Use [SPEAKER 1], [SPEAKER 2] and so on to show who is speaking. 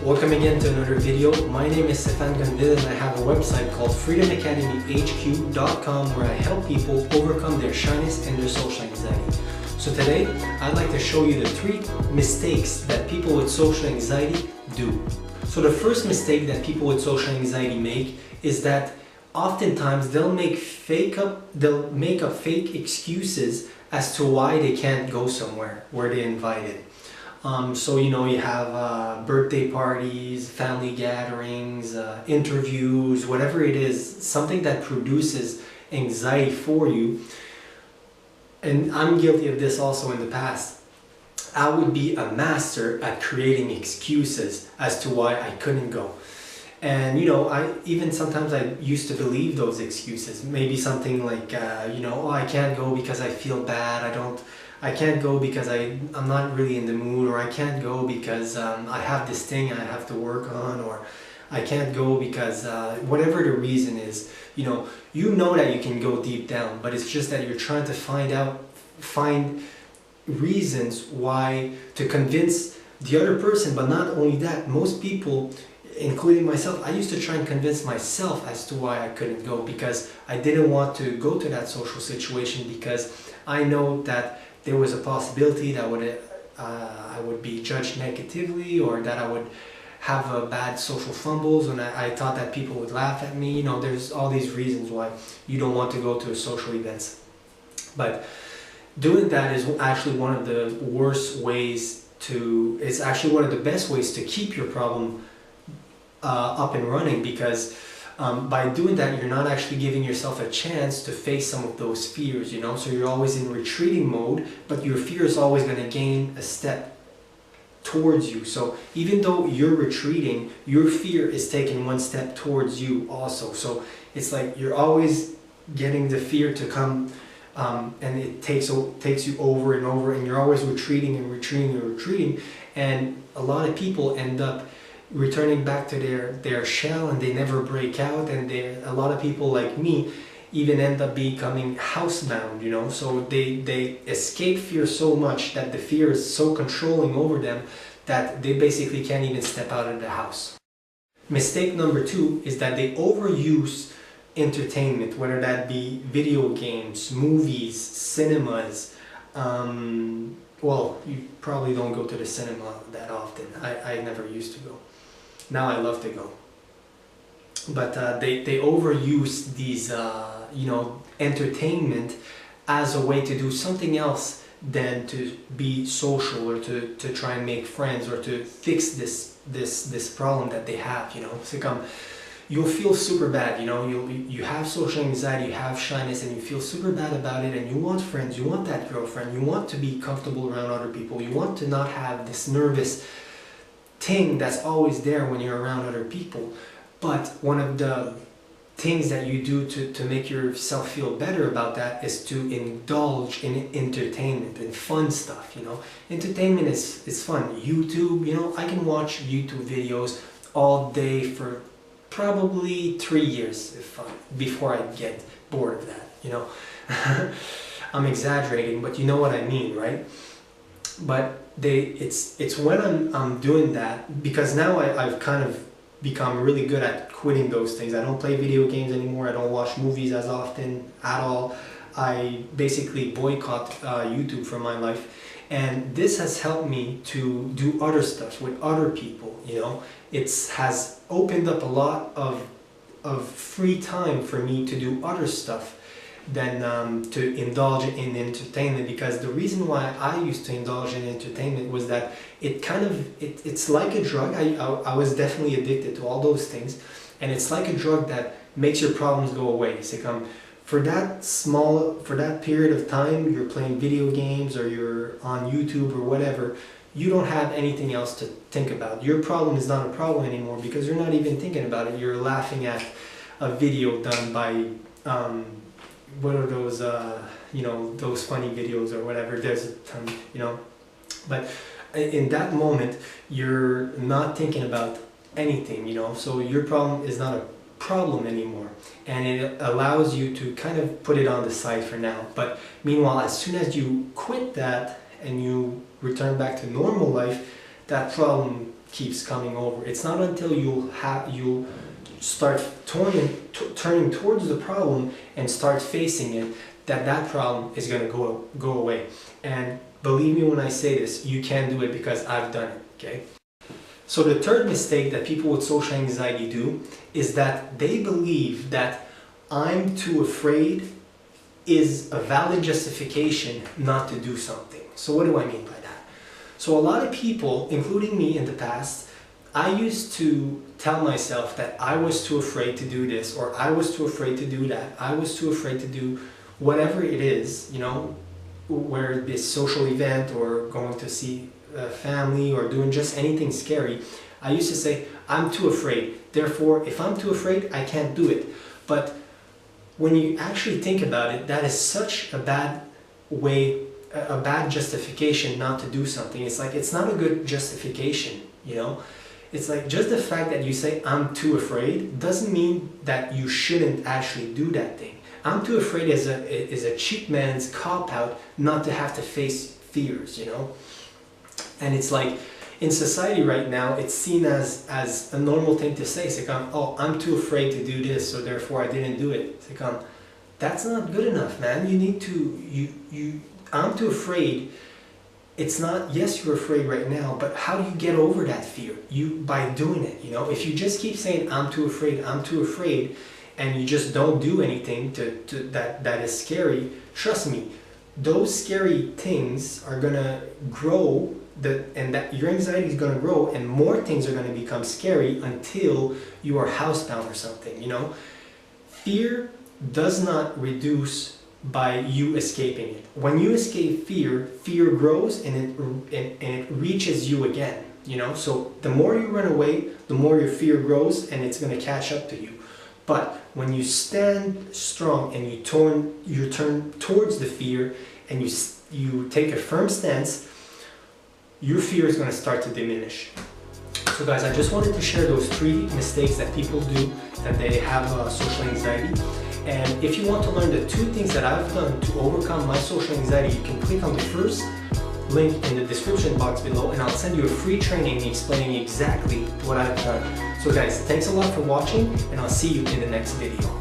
[SPEAKER 1] Welcome again to another video. My name is Stéphane Gonville and I have a website called freedomacademyhq.com where I help people overcome their shyness and their social anxiety. So today, I'd like to show you the 3 mistakes that people with social anxiety do. So the first mistake that people with social anxiety make is that oftentimes they'll make up fake excuses as to why they can't go somewhere where they're invited. So you have birthday parties, family gatherings, interviews, whatever it is, something that produces anxiety for you. And I'm guilty of this also in the past. I would be a master at creating excuses as to why I couldn't go. And sometimes I used to believe those excuses. Maybe something like, oh, I can't go because I feel bad. I can't go because I'm not really in the mood, or I can't go because I have this thing I have to work on, or I can't go because whatever the reason is, you know that you can go deep down, but it's just that you're trying to find reasons why to convince the other person. But not only that, most people, including myself, I used to try and convince myself as to why I couldn't go, because I didn't want to go to that social situation, because I know that there was a possibility that I would be judged negatively, or that I would have a bad social fumbles, and I thought that people would laugh at me. There's all these reasons why you don't want to go to social events. But doing that is actually one of the worst ways it's actually one of the best ways to keep your problem up and running, because by doing that, you're not actually giving yourself a chance to face some of those fears, so you're always in retreating mode, but your fear is always going to gain a step towards you. So even though you're retreating, your fear is taking one step towards you also. So it's like you're always getting the fear to come, and it takes you over and over, and you're always retreating and retreating and retreating. And a lot of people end up returning back to their shell, and they never break out. And a lot of people like me even end up becoming housebound, so they escape fear so much that the fear is so controlling over them that they basically can't even step out of the house. Mistake number 2 is that they overuse entertainment, whether that be video games, movies, cinemas. Well, you probably don't go to the cinema that often. I never used to go. Now I love to go. But they overuse these, entertainment as a way to do something else than to be social, or to try and make friends, or to fix this problem that they have. It's like, you'll feel super bad. You have social anxiety, you have shyness, and you feel super bad about it, and you want friends, you want that girlfriend, you want to be comfortable around other people, you want to not have this nervous thing that's always there when you're around other people. But one of the things that you do to make yourself feel better about that is to indulge in entertainment and fun stuff. Entertainment is fun. YouTube, I can watch YouTube videos all day for probably 3 years before I get bored of that. I'm exaggerating, but you know what I mean, right? But it's when I'm doing that, because now I've kind of become really good at quitting those things. I don't play video games anymore. I don't watch movies as often at all. I basically boycott YouTube from my life, and this has helped me to do other stuff with other people. It has opened up a lot of free time for me to do other stuff than to indulge in entertainment. Because the reason why I used to indulge in entertainment was that it's like a drug. I was definitely addicted to all those things, and it's like a drug that makes your problems go away. It's like, for that period of time, you're playing video games, or you're on YouTube or whatever, you don't have anything else to think about. Your problem is not a problem anymore, because you're not even thinking about it. You're laughing at a video done by what are those those funny videos or whatever. There's a ton, but in that moment you're not thinking about anything, so your problem is not a problem anymore, and it allows you to kind of put it on the side for now. But meanwhile, as soon as you quit that and you return back to normal life, that problem keeps coming over. It's not until you start turning towards the problem and start facing it that problem is going to go away. And believe me when I say this, you can do it because I've done it, okay? So the third mistake that people with social anxiety do is that they believe that I'm too afraid is a valid justification not to do something. So what do I mean by that? So a lot of people, including me in the past, I used to tell myself that I was too afraid to do this, or I was too afraid to do that, I was too afraid to do whatever it is, you know, where it be a social event or going to see a family or doing just anything scary. I used to say, I'm too afraid. Therefore, if I'm too afraid, I can't do it. But when you actually think about it, that is such a bad way, a bad justification not to do something. It's like, it's not a good justification, you know? It's like, just the fact that you say, I'm too afraid, doesn't mean that you shouldn't actually do that thing. I'm too afraid is a cheap man's cop-out not to have to face fears, you know? And it's like, in society right now, it's seen as a normal thing to say. It's like, oh, I'm too afraid to do this, so therefore I didn't do it. It's like, that's not good enough, man. You need to, I'm too afraid. It's not, yes, you're afraid right now, but how do you get over that fear? By doing it, you know? If you just keep saying, I'm too afraid, and you just don't do anything that is scary, trust me, those scary things are gonna grow, and that your anxiety is gonna grow, and more things are gonna become scary until you are housebound or something, you know? Fear does not reduce by you escaping it. When you escape fear, fear grows and it reaches you again, you know? So the more you run away, the more your fear grows and it's gonna catch up to you. But when you stand strong and you turn towards the fear and you take a firm stance, your fear is going to start to diminish. So guys, I just wanted to share those 3 mistakes that people do that they have social anxiety. And if you want to learn the 2 things that I've done to overcome my social anxiety, you can click on the first link in the description box below and I'll send you a free training explaining exactly what I've done. So guys, thanks a lot for watching and I'll see you in the next video.